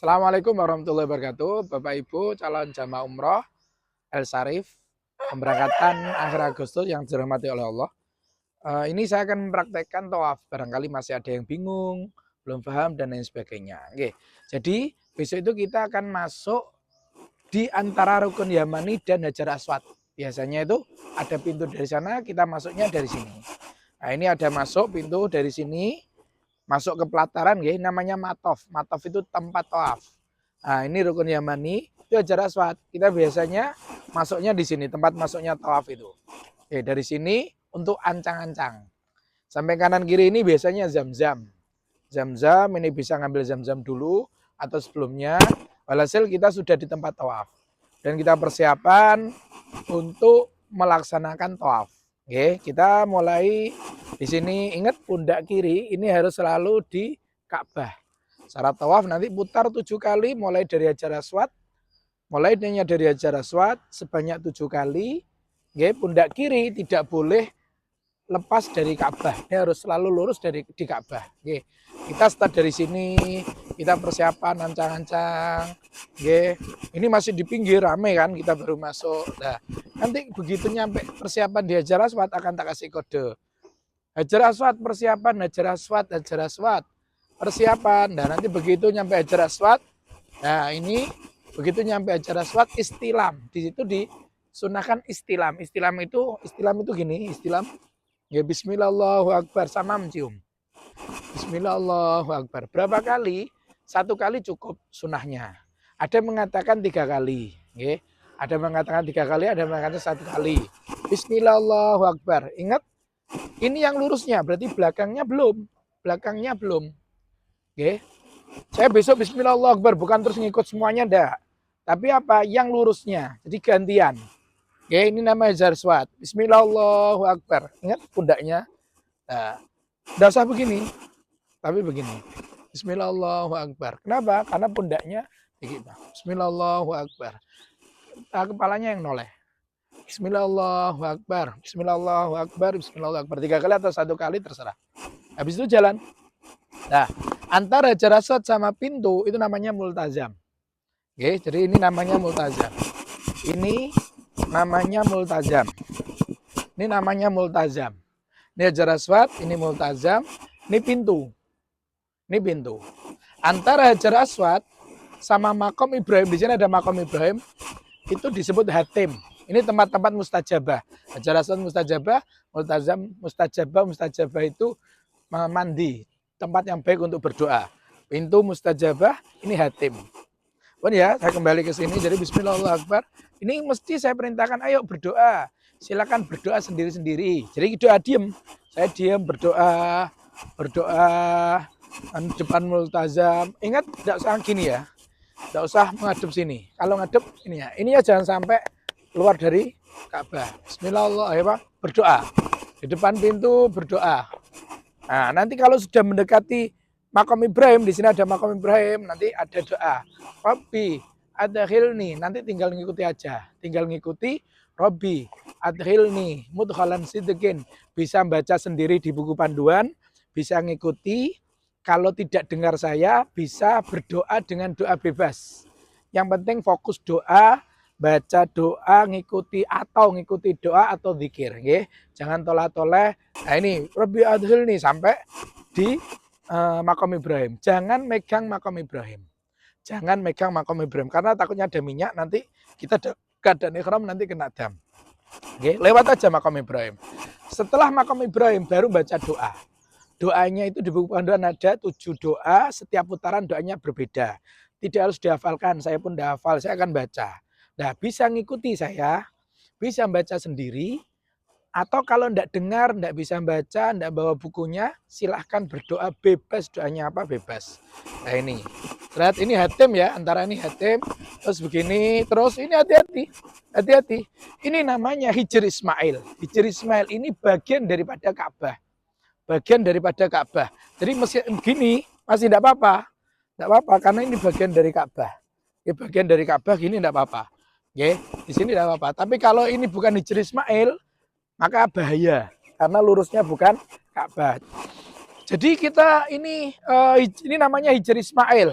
Assalamualaikum warahmatullahi wabarakatuh. Bapak Ibu calon jamaah umroh El Sarif pemberangkatan akhir Agustus yang dirahmati oleh Allah. Ini saya akan mempraktekkan tawaf. Barangkali masih ada yang bingung, belum paham dan lain sebagainya. Oke. Jadi besok itu kita akan masuk di antara rukun Yamani dan Hajar Aswad. Biasanya itu ada pintu dari sana, kita masuknya dari sini. Nah, ini ada masuk pintu dari sini, masuk ke pelataran ya, namanya matof. Matof itu tempat tawaf. Nah, ini rukun Yamani, itu Hajar Aswad. Kita biasanya masuknya di sini, tempat masuknya tawaf itu. Oke, dari sini untuk ancang-ancang. Sampai kanan kiri ini biasanya zam-zam. Zam-zam ini bisa ngambil zam-zam dulu atau sebelumnya. Walhasil kita sudah di tempat tawaf. Dan kita persiapan untuk melaksanakan tawaf. Oke, kita mulai di sini. Ingat pundak kiri ini harus selalu di Ka'bah. Syarat tawaf nanti putar 7 kali mulai dari Hajar Aswad. Mulai dari Hajar Aswad sebanyak 7 kali. Oke, pundak kiri tidak boleh lepas dari Ka'bah. Dia harus selalu lurus di Ka'bah. Oke. Kita start dari sini, kita persiapan ancang-ancang. Oke. Ini masih di pinggir rame kan, kita baru masuk. Nah, nanti begitu nyampe persiapan di Hajar Aswad akan tak kasih kode. Hajar Aswad persiapan, Hajar Aswad, Hajar Aswad. Persiapan. Nah, nanti begitu nyampe Hajar Aswad. Nah, ini begitu nyampe Hajar Aswad istilam. Di situ disunahkan istilam. Istilam itu gini, istilam. Ya Bismillahirrahmanirrahim sama mencium. Bismillahirrahmanirrahim. Berapa kali? 1 kali cukup sunahnya. Ada yang mengatakan 3 kali. Ya. Ada yang mengatakan 3 kali, ada yang mengatakan 1 kali. Bismillahirrahmanirrahim. Ingat, ini yang lurusnya, berarti belakangnya belum. Belakangnya belum. Oke. Saya besok Bismillahirrahmanirrahim, bukan terus ngikut semuanya, enggak. Tapi apa? Yang lurusnya. Jadi gantian. Oke, ini namanya Hajar Aswad. Bismillahirrahmanirrahim. Ingat pundaknya. Nah, enggak usah begini. Tapi begini. Bismillahirrahmanirrahim. Kenapa? Karena pundaknya begitu. Bismillahirrahmanirrahim. Nah, kepalanya yang noleh. Bismillahirrahmanirrahim. Bismillahirrahmanirrahim. Bismillahirrahmanirrahim. 3 kali atau 1 kali terserah. Habis itu jalan. Nah, antara Hajar Aswad sama pintu itu namanya multazam. Oke, jadi ini namanya multazam. Ini namanya multazam. Ini namanya multazam. Ini Hajar Aswad, ini multazam, ini pintu. Ini pintu. Antara Hajar Aswad sama Makom Ibrahim, di sini ada Makom Ibrahim, itu disebut hatim. Ini tempat-tempat mustajabah. Hajar Aswad mustajabah, multazam mustajabah. Mustajabah itu mandi, tempat yang baik untuk berdoa. Pintu mustajabah, ini hatim. Pun ya, saya kembali ke sini. Jadi Bismillahirrahmanirrahim. Ini mesti saya perintahkan, ayo berdoa. Silakan berdoa sendiri-sendiri. Jadi doa diem. Saya diem berdoa, depan multazam. Ingat, tidak usah gini ya. Tidak usah menghadap sini. Kalau ngadep ini ya. Ini ya jangan sampai keluar dari Ka'bah. Bismillahirrahmanirrahim. Berdoa. Di depan pintu berdoa. Nah, nanti kalau sudah mendekati Makom Ibrahim, di sini ada Makom Ibrahim, nanti ada doa. Rabbi adkhilni, nanti tinggal ngikuti aja. Tinggal ngikuti Rabbi adkhilni mudkhalan sidqin. Bisa baca sendiri di buku panduan, bisa ngikuti. Kalau tidak dengar saya, bisa berdoa dengan doa bebas. Yang penting fokus doa, baca doa, ngikuti doa atau zikir. Jangan tolak-toleh. Nah ini, Rabbi adkhilni sampai di Makom Ibrahim. Jangan megang Makom Ibrahim. Jangan megang Makom Ibrahim. Karena takutnya ada minyak, nanti kita keadaan ikhram nanti kena dam. Oke, lewat aja Makom Ibrahim. Setelah Makom Ibrahim baru baca doa. Doanya itu di buku panduan ada 7 doa, setiap putaran doanya berbeda. Tidak harus dihafalkan, saya pun dah hafal, saya akan baca. Nah, bisa ngikuti saya, bisa baca sendiri, atau kalau enggak dengar, enggak bisa baca, enggak bawa bukunya, silahkan berdoa bebas, doanya apa bebas. Nah ini, lihat ini hatim ya, antara ini hatim, terus begini, terus ini hati-hati. Ini namanya Hijr Ismail. Hijr Ismail ini bagian daripada Ka'bah. Bagian daripada Ka'bah. Jadi meski begini, masih enggak apa-apa. Enggak apa-apa, karena ini bagian dari Ka'bah. Ini bagian dari Ka'bah, gini enggak apa-apa. Oke, di sini enggak apa-apa. Tapi kalau ini bukan Hijr Ismail, maka bahaya karena lurusnya bukan Ka'bah. Jadi kita ini namanya Hijr Ismail,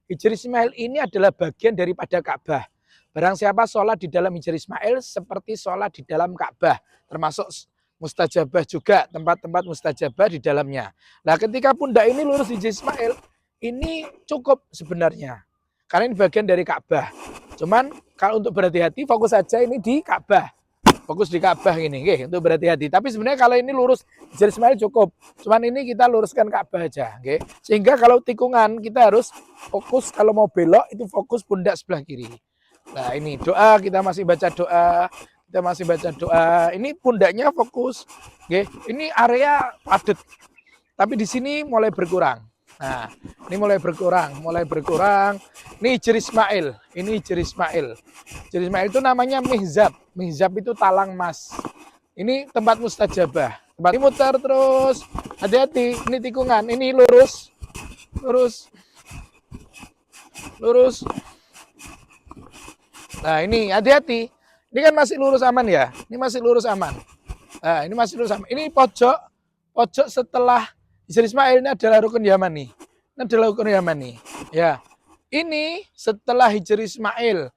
Hijr Ismail ini adalah bagian daripada Ka'bah. Barang siapa sholat di dalam Hijr Ismail seperti sholat di dalam Ka'bah, termasuk mustajabah juga, tempat-tempat mustajabah di dalamnya. Nah, ketika pundak ini lurus Hijr Ismail, ini cukup sebenarnya. Karena ini bagian dari Ka'bah. Cuman kalau untuk berhati-hati fokus saja ini di Ka'bah. Fokus di Ka'bah ini, oke, untuk berhati-hati. Tapi sebenarnya kalau ini lurus Hijr Ismail cukup. Cuman ini kita luruskan Ka'bah aja, oke. Sehingga kalau tikungan kita harus fokus, kalau mau belok itu fokus pundak sebelah kiri. Nah, ini doa, kita masih baca doa. Ini pundaknya fokus, oke. Ini area padat. Tapi di sini mulai berkurang. Nah, ini mulai berkurang. Ini Hijr Ismail. Hijr Ismail itu namanya mihzab. Mihzab itu talang emas. Ini tempat mustajabah. Tempat ini muter terus. Hati-hati, ini tikungan. Ini lurus. Nah, ini hati-hati. Ini kan masih lurus aman ya. Ini masih lurus aman. Nah, ini masih lurus aman. Ini pojok setelah Hijr Ismail ini adalah rukun Yamani. Ya. Ini setelah Hijr Ismail.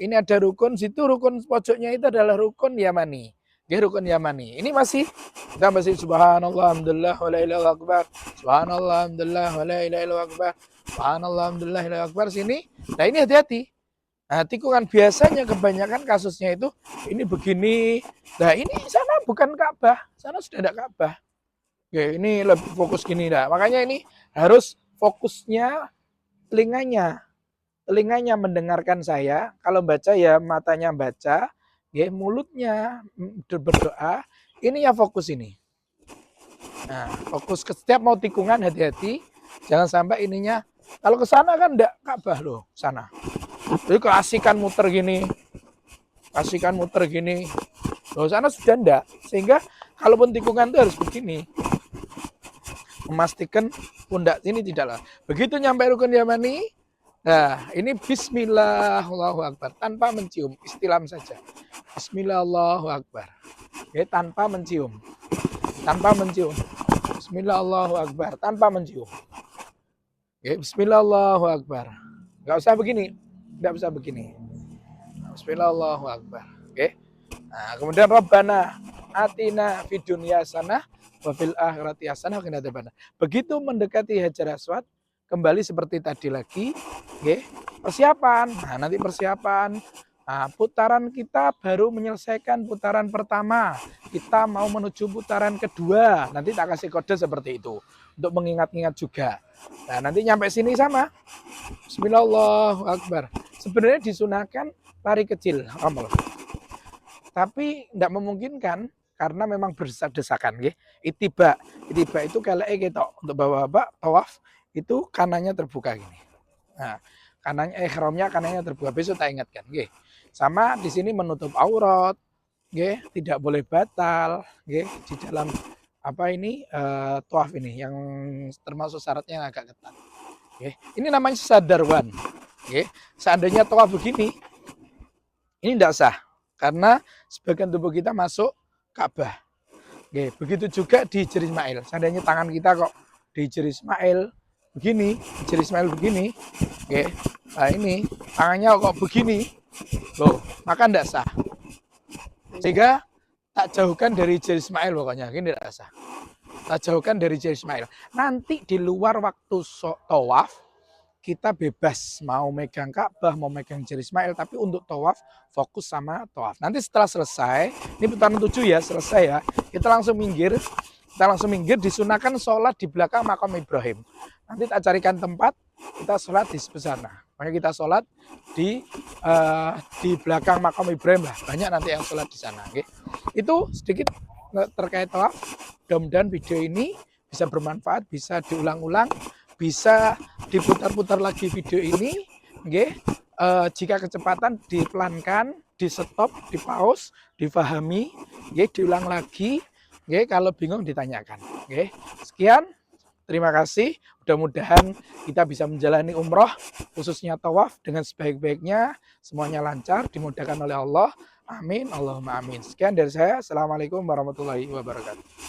Ini ada rukun, situ rukun pojoknya itu adalah rukun Yamani. Rukun Yamani. Ini kita masih subhanallah alhamdulillah wa la ilaha akbar. Subhanallah alhamdulillah wa la ilaha akbar. Subhanallah alhamdulillah wa la ilaha akbar sini. Nah, ini hati-hati. Nah, tikungan biasanya kebanyakan kasusnya itu ini begini. Nah, ini sana bukan Ka'bah. Sana sudah ada Ka'bah. Oke, ini lebih fokus gini dah. Makanya ini harus fokusnya telinganya. Telinganya mendengarkan saya. Kalau baca ya matanya baca, ya mulutnya berdoa. Ini ya fokus ini. Nah, fokus ke setiap mau tikungan hati-hati. Jangan sampai ininya. Kalau ke sana kan enggak Ka'bah loh, sana. Jadi keasikan muter gini. Loh, sana sudah enggak. Sehingga kalaupun tikungan itu harus begini. Memastikan pundak ini tidaklah. Begitu nyampe rukun Yamani, nah ini Bismillah Allahu Akbar tanpa mencium, istilam saja. Bismillah Allahu Akbar, ya, tanpa mencium. Bismillah Allahu Akbar tanpa mencium. Ya, Bismillah Allahu Akbar. Nggak usah begini. Bismillah Allahu Akbar. Oke. Nah, kemudian Rabbana atina fid dunya hasanah wa fil akhirati hasanah wa qina adzabannar. Begitu mendekati Hajar Aswad, kembali seperti tadi lagi, okay. Persiapan. Nah, nanti persiapan. Nah, putaran kita baru menyelesaikan putaran pertama. Kita mau menuju putaran kedua. Nanti tak kasih kode seperti itu untuk mengingat-ingat juga. Nah, nanti nyampe sini sama. Bismillahirrahmanirrahim. Sebenarnya disunahkan lari kecil, amal. Tapi tidak memungkinkan karena memang berdesak-desakan, nggih. Itiba itu keleke ketok untuk bawa-bawa tawaf itu kanannya terbuka gini. Nah, kanannya ihramnya kanannya terbuka. Besok tak ingatkan, nggih. Sama di sini menutup aurat, nggih, tidak boleh batal, nggih, di dalam tawaf ini yang termasuk syaratnya yang agak ketat. Nggih. Ini namanya sadarwan. Nggih. Seandainya tawaf begini, ini tidak sah karena sebagian tubuh kita masuk Ka'bah. Oke, begitu juga di Hijr Ismail. Seandainya tangan kita kok di Hijr Ismail begini, oke. Nah, ini tangannya kok begini. Loh, maka tidak sah. Sehingga tak jauhkan dari Hijr Ismail pokoknya, ini tidak sah. Tak jauhkan dari Hijr Ismail. Nanti di luar waktu tawaf kita bebas mau megang Ka'bah, mau megang Hijr Ismail, tapi untuk tawaf fokus sama tawaf. Nanti setelah selesai, ini putaran 7 ya, selesai ya, kita langsung minggir, disunahkan sholat di belakang makam Ibrahim. Nanti tak carikan tempat, kita sholat di sana. Makanya kita sholat di belakang makam Ibrahim lah. Banyak nanti yang sholat di sana. Okay? Itu sedikit terkait tawaf. Mudah-mudahan video ini bisa bermanfaat, bisa diulang-ulang, bisa diputar-putar lagi video ini, okay? Jika kecepatan dipelankan, di stop, di pause, difahami, okay? Diulang lagi, okay? Kalau bingung ditanyakan. Okay? Sekian, terima kasih. Mudah-mudahan kita bisa menjalani umroh, khususnya tawaf dengan sebaik-baiknya, semuanya lancar, dimudahkan oleh Allah. Amin, Allahumma amin. Sekian dari saya. Assalamualaikum warahmatullahi wabarakatuh.